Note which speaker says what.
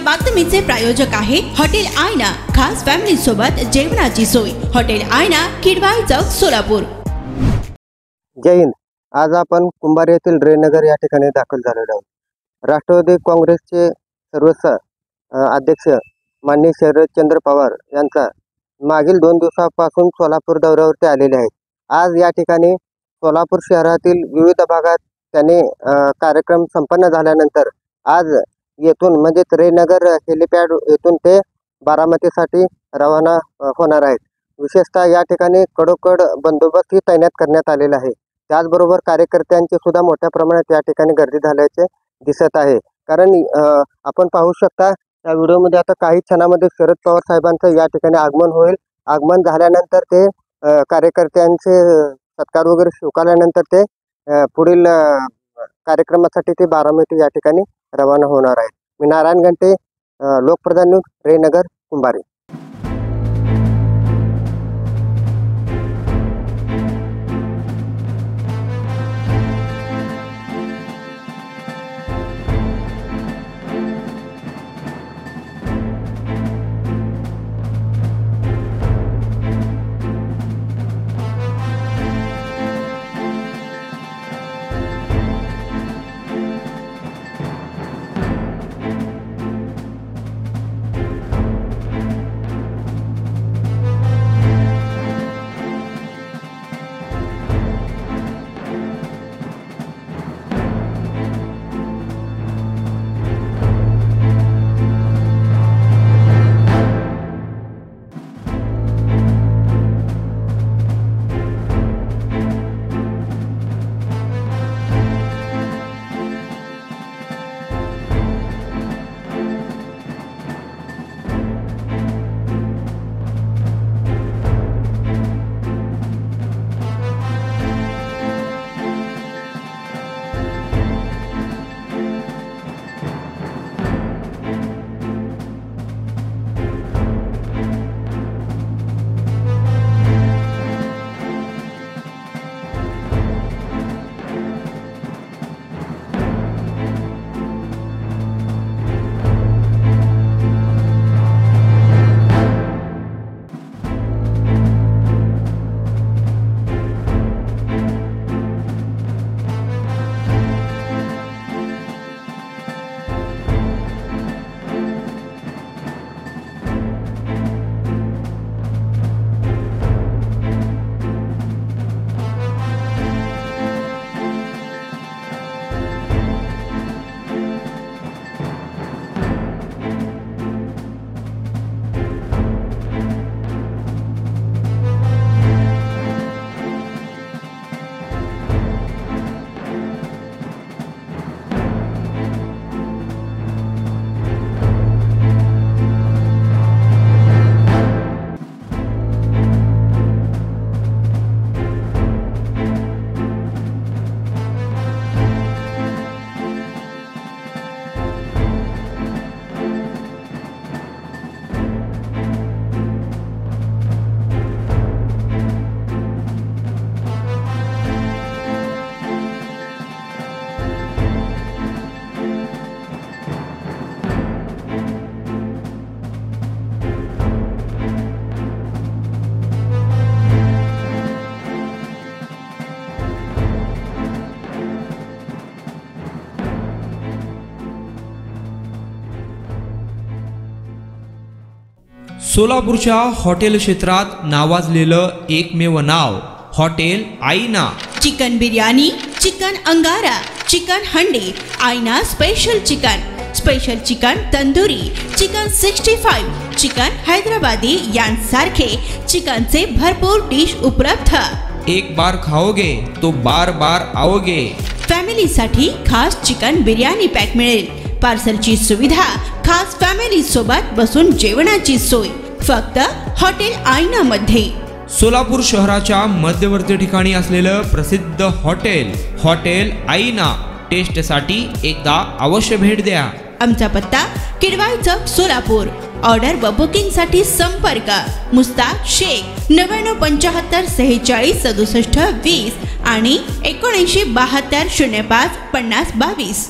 Speaker 1: बातमीचे प्रायोजक आहे हॉटेल आयना। खास फॅमिली सोबत जेवणाची सोय। हॉटेल आयना, किडवाई चौक, सोलापूर।
Speaker 2: जय हिंद। आज आपण कुंभार येथील रेनगर या ठिकाणी दाखल झालेलो आहोत। राष्ट्रवादी काँग्रेसचे सर्वोच्च अध्यक्ष माननीय शरदचंद्र पवार यांचा मागील 2 दिवसापासून सोलापूर दौऱ्यावरती आलेले आहेत। आज या ठिकाणी सोलापूर शहरातील विविध भागात त्यांनी कार्यक्रम संपन्न झाल्यानंतर आज येथून म्हणजे रेनगर हेलिपॅड येथून ते बारामतीसाठी रवाना होणार आहेत। विशेषतः या ठिकाणी कडोकड बंदोबस्तही तैनात करण्यात आलेला आहे। त्याचबरोबर कार्यकर्त्यांची सुद्धा मोठ्या प्रमाणात या ठिकाणी गर्दी झाल्याचे दिसत आहे। कारण आपण पाहू शकता या व्हिडिओमध्ये आता काही क्षणामध्ये शरद पवार साहेबांचं या ठिकाणी आगमन होईल। आगमन झाल्यानंतर ते कार्यकर्त्यांचे सत्कार वगैरे स्वीकारल्यानंतर ते पुढील कार्यक्रमासाठी ते बारामती या ठिकाणी रवाना होणार आहेत। मी नारायण घंटे, लोकप्रधान न्यूज, रेनगर, कुंभारी।
Speaker 3: सोलापूरच्या हॉटेल क्षेत्रात नावाजलेलं एकमेव नाव हॉटेल आईना।
Speaker 1: चिकन बिर्याणी, चिकन अंगारा, चिकन हंडी, आईना special chicken tandoori, chicken 65, chicken Hyderabadi यांसारखे चिकनचे भरपूर डिश उपलब्ध।
Speaker 3: एक बार खाओगे तो बार बार आओगे।
Speaker 1: फॅमिलीसाठी खास चिकन बिर्याणी पॅक मिळेल। पार्सलची सुविधा, खास फॅमिली सोबत बसून जेवणाची सोय फक्त हॉटेल आईना मध्ये।
Speaker 3: सोलापूर शहराच्या मध्यवर्ती ठिकाणी असलेलं प्रसिद्ध हॉटेल आईना टेस्टसाठी एकदा अवश्य भेट द्या।
Speaker 1: आमचा पत्ता किडवाई चौक, सोलापूर। ऑर्डर व बुकिंग साठी संपर्क मुस्ताक शेख 9975 46 67 20 आणि 7972 05 50 22।